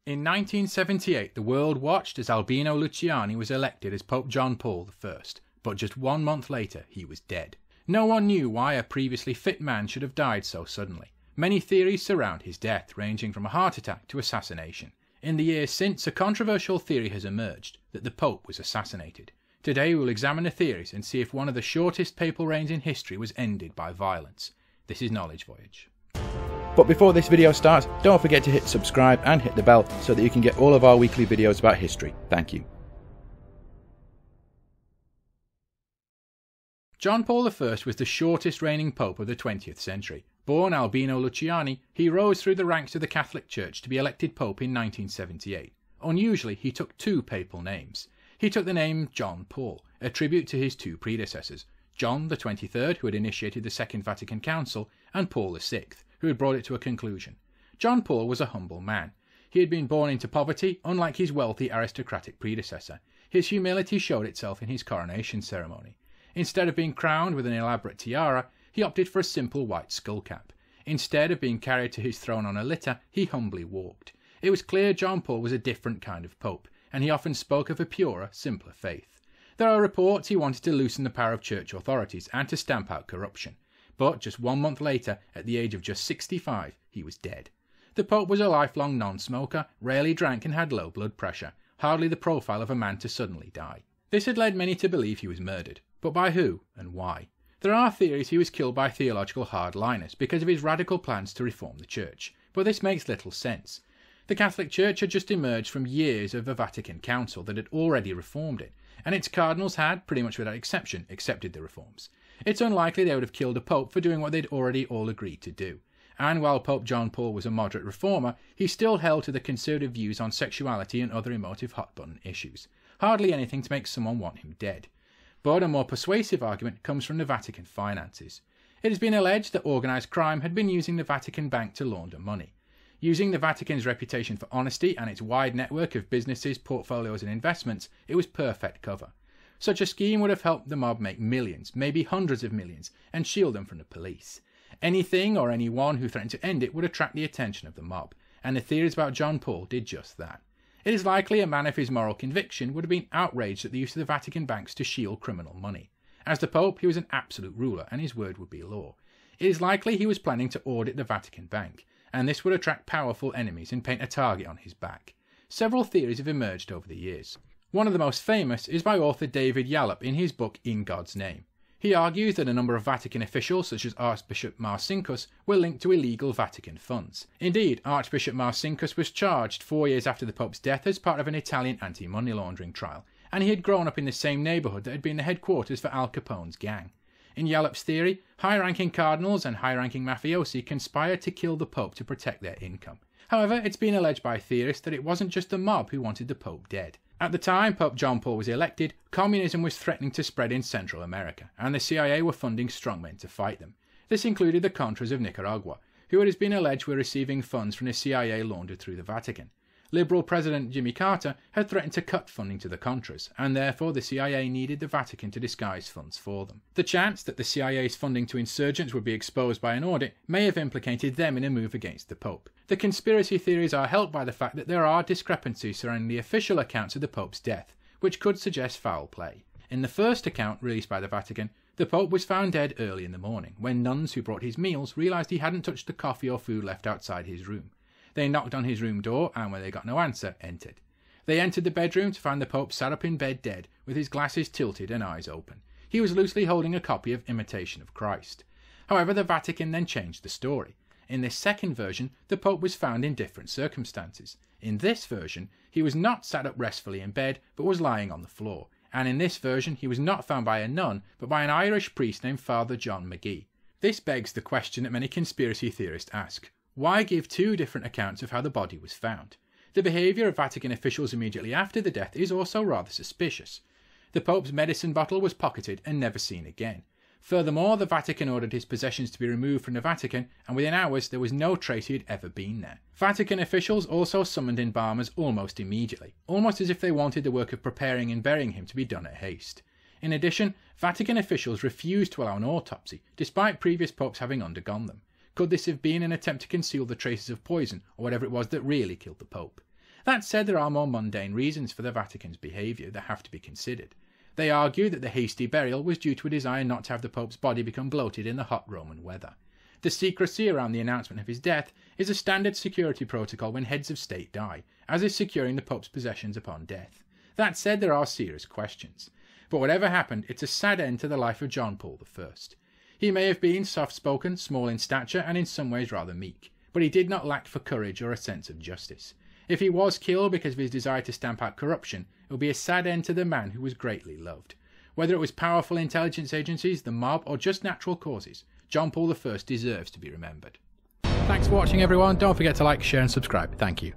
In 1978, the world watched as Albino Luciani was elected as Pope John Paul I, but just 1 month later he was dead. No one knew why a previously fit man should have died so suddenly. Many theories surround his death, ranging from a heart attack to assassination. In the years since, a controversial theory has emerged that the Pope was assassinated. Today we will examine the theories and see if one of the shortest papal reigns in history was ended by violence. This is Knowledge Voyage. But before this video starts, don't forget to hit subscribe and hit the bell so that you can get all of our weekly videos about history. Thank you. John Paul I was the shortest reigning pope of the 20th century. Born Albino Luciani, he rose through the ranks of the Catholic Church to be elected pope in 1978. Unusually, he took 2 papal names. He took the name John Paul, a tribute to his 2 predecessors, John the 23rd, who had initiated the Second Vatican Council, and Paul VI, who had brought it to a conclusion. John Paul was a humble man. He had been born into poverty, unlike his wealthy aristocratic predecessor. His humility showed itself in his coronation ceremony. Instead of being crowned with an elaborate tiara, he opted for a simple white skullcap. Instead of being carried to his throne on a litter, he humbly walked. It was clear John Paul was a different kind of pope, and he often spoke of a purer, simpler faith. There are reports he wanted to loosen the power of church authorities and to stamp out corruption. But just 1 month later, at the age of just 65, he was dead. The Pope was a lifelong non-smoker, rarely drank and had low blood pressure, hardly the profile of a man to suddenly die. This had led many to believe he was murdered. But by who and why? There are theories he was killed by theological hardliners because of his radical plans to reform the Church, but this makes little sense. The Catholic Church had just emerged from years of a Vatican Council that had already reformed it, and its cardinals had, pretty much without exception, accepted the reforms. It's unlikely they would have killed a pope for doing what they'd already all agreed to do. And while Pope John Paul was a moderate reformer, he still held to the conservative views on sexuality and other emotive hot-button issues. Hardly anything to make someone want him dead. But a more persuasive argument comes from the Vatican finances. It has been alleged that organised crime had been using the Vatican Bank to launder money. Using the Vatican's reputation for honesty and its wide network of businesses, portfolios and investments, it was perfect cover. Such a scheme would have helped the mob make millions, maybe hundreds of millions, and shield them from the police. Anything or anyone who threatened to end it would attract the attention of the mob, and the theories about John Paul did just that. It is likely a man of his moral conviction would have been outraged at the use of the Vatican banks to shield criminal money. As the Pope, he was an absolute ruler, and his word would be law. It is likely he was planning to audit the Vatican Bank, and this would attract powerful enemies and paint a target on his back. Several theories have emerged over the years. One of the most famous is by author David Yallop in his book In God's Name. He argues that a number of Vatican officials, such as Archbishop Marcinkus, were linked to illegal Vatican funds. Indeed, Archbishop Marcinkus was charged 4 years after the Pope's death as part of an Italian anti-money laundering trial, and he had grown up in the same neighbourhood that had been the headquarters for Al Capone's gang. In Yallop's theory, high-ranking cardinals and high-ranking mafiosi conspired to kill the Pope to protect their income. However, it's been alleged by theorists that it wasn't just the mob who wanted the Pope dead. At the time Pope John Paul was elected, communism was threatening to spread in Central America, and the CIA were funding strongmen to fight them. This included the Contras of Nicaragua, who it has been alleged were receiving funds from the CIA laundered through the Vatican. Liberal President Jimmy Carter had threatened to cut funding to the Contras, and therefore the CIA needed the Vatican to disguise funds for them. The chance that the CIA's funding to insurgents would be exposed by an audit may have implicated them in a move against the Pope. The conspiracy theories are helped by the fact that there are discrepancies surrounding the official accounts of the Pope's death, which could suggest foul play. In the first account released by the Vatican, the Pope was found dead early in the morning, when nuns who brought his meals realised he hadn't touched the coffee or food left outside his room. They knocked on his room door, and when they got no answer, entered. They entered the bedroom to find the Pope sat up in bed dead, with his glasses tilted and eyes open. He was loosely holding a copy of Imitation of Christ. However, the Vatican then changed the story. In this second version, the Pope was found in different circumstances. In this version, he was not sat up restfully in bed, but was lying on the floor. And in this version, he was not found by a nun, but by an Irish priest named Father John McGee. This begs the question that many conspiracy theorists ask. Why give 2 different accounts of how the body was found? The behaviour of Vatican officials immediately after the death is also rather suspicious. The Pope's medicine bottle was pocketed and never seen again. Furthermore, the Vatican ordered his possessions to be removed from the Vatican, and within hours there was no trace he had ever been there. Vatican officials also summoned embalmers almost immediately, almost as if they wanted the work of preparing and burying him to be done at haste. In addition, Vatican officials refused to allow an autopsy, despite previous popes having undergone them. Could this have been an attempt to conceal the traces of poison, or whatever it was that really killed the Pope? That said, there are more mundane reasons for the Vatican's behaviour that have to be considered. They argue that the hasty burial was due to a desire not to have the Pope's body become bloated in the hot Roman weather. The secrecy around the announcement of his death is a standard security protocol when heads of state die, as is securing the Pope's possessions upon death. That said, there are serious questions. But whatever happened, it's a sad end to the life of John Paul I. He may have been soft-spoken, small in stature, and in some ways rather meek, but he did not lack for courage or a sense of justice. If he was killed because of his desire to stamp out corruption, it would be a sad end to the man who was greatly loved. Whether it was powerful intelligence agencies, the mob, or just natural causes, John Paul I deserves to be remembered. Thanks for watching everyone. Don't forget to like, share and subscribe. Thank you.